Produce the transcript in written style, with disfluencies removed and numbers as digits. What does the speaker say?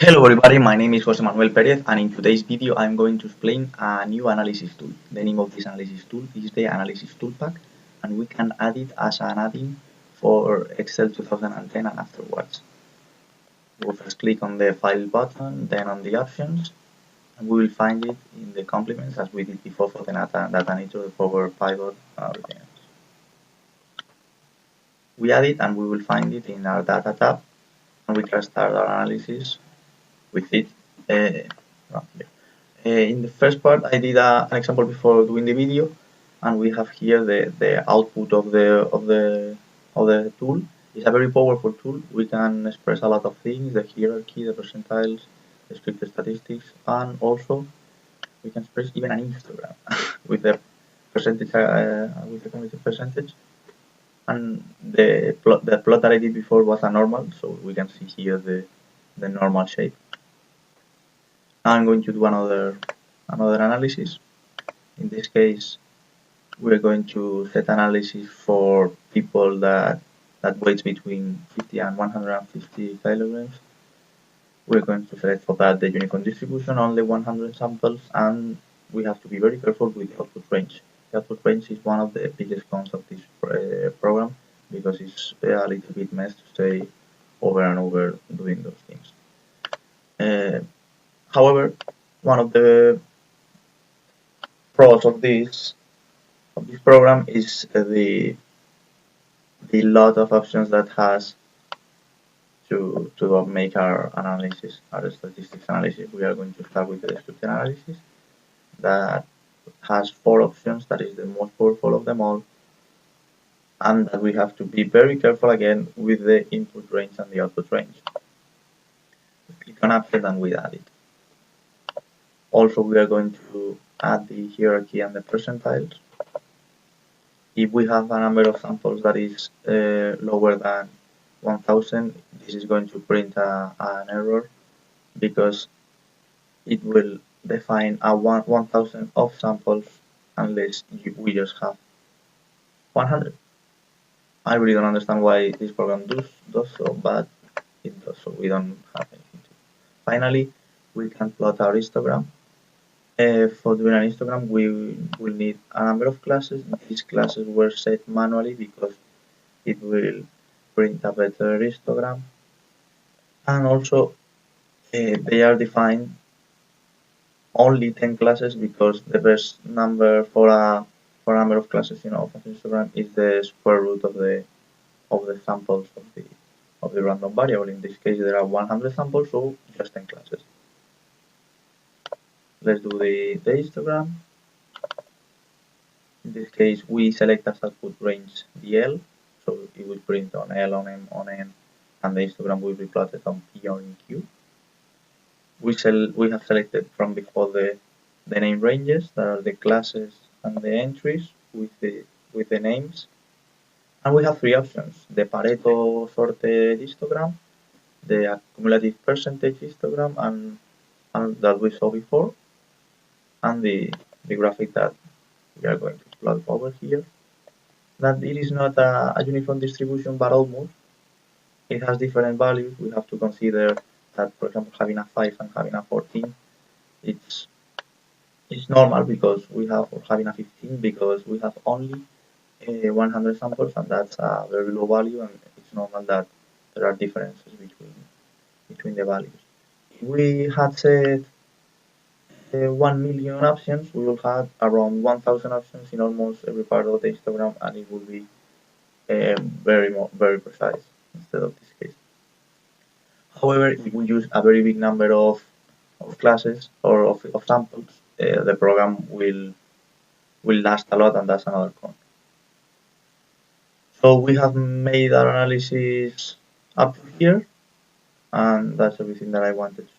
Hello everybody, my name is Jose Manuel Perez and in today's video I'm going to explain a new analysis tool. The name of this analysis tool is the Analysis ToolPak and we can add it as an add-in for Excel 2010 and afterwards. We'll first click on the File button, then on the Options, and we will find it in the complements as we did before for the data nature, the Power Pivot, and everything else. We add it and we will find it in our Data tab and we can start our analysis with it. In the first part, I did an example before doing the video, and we have here the output of the tool. It's a very powerful tool. We can express a lot of things: the hierarchy, the percentiles, descriptive statistics, and also we can express even an histogram with the percentage with the cumulative percentage. And the plot that I did before was a normal, so we can see here the normal shape. Now I'm going to do another analysis. In this case, we're going to set analysis for people that weighs between 50 and 150 kilograms. We're going to select for that the unicorn distribution, only 100 samples, and we have to be very careful with the output range. The output range is one of the biggest cons of this program because it's a little bit messy to stay over and over doing those things. However, one of the pros of this program is the lot of options that has to make our analysis, our statistics analysis. We are going to start with the descriptive analysis that has 4 options. That is the most powerful of them all, and that we have to be very careful again with the input range and the output range. Click on Append and we add it. Also, we are going to add the hierarchy and the percentiles. If we have a number of samples that is lower than 1000, this is going to print an error because it will define a 1000 of samples unless we just have 100. I really don't understand why this program does so, but it does so. We don't have anything to. Finally, we can plot our histogram. For doing an histogram, we will need a number of classes. These classes were set manually because it will print a better histogram. And also, they are defined only 10 classes because the best number for a number of classes of a histogram is the square root of the samples of the random variable. In this case, there are 100 samples, so just 10 classes. Let's do the histogram. In this case, we select as output range the L, so it will print on L, on M, on N, and the histogram will be plotted on P or in Q. We have selected from before the name ranges, that are the classes and the entries with the names. And we have 3 options: the Pareto sorted histogram, the cumulative percentage histogram, and that we saw before, and the graphic that we are going to plot over here. That it is not a uniform distribution, but almost. It has different values. We have to consider that, for example, having a 5 and having a 14, it's normal because we have, or having a 15 because we have only 100 samples, and that's a very low value, and it's normal that there are differences between the values. If we had said 1 million options, we will have around 1000 options in almost every part of the histogram, and it will be very precise instead of this case. However, if we use a very big number of classes or of samples, the program will last a lot, and that's another con. So we have made our analysis up to here, and that's everything that I wanted to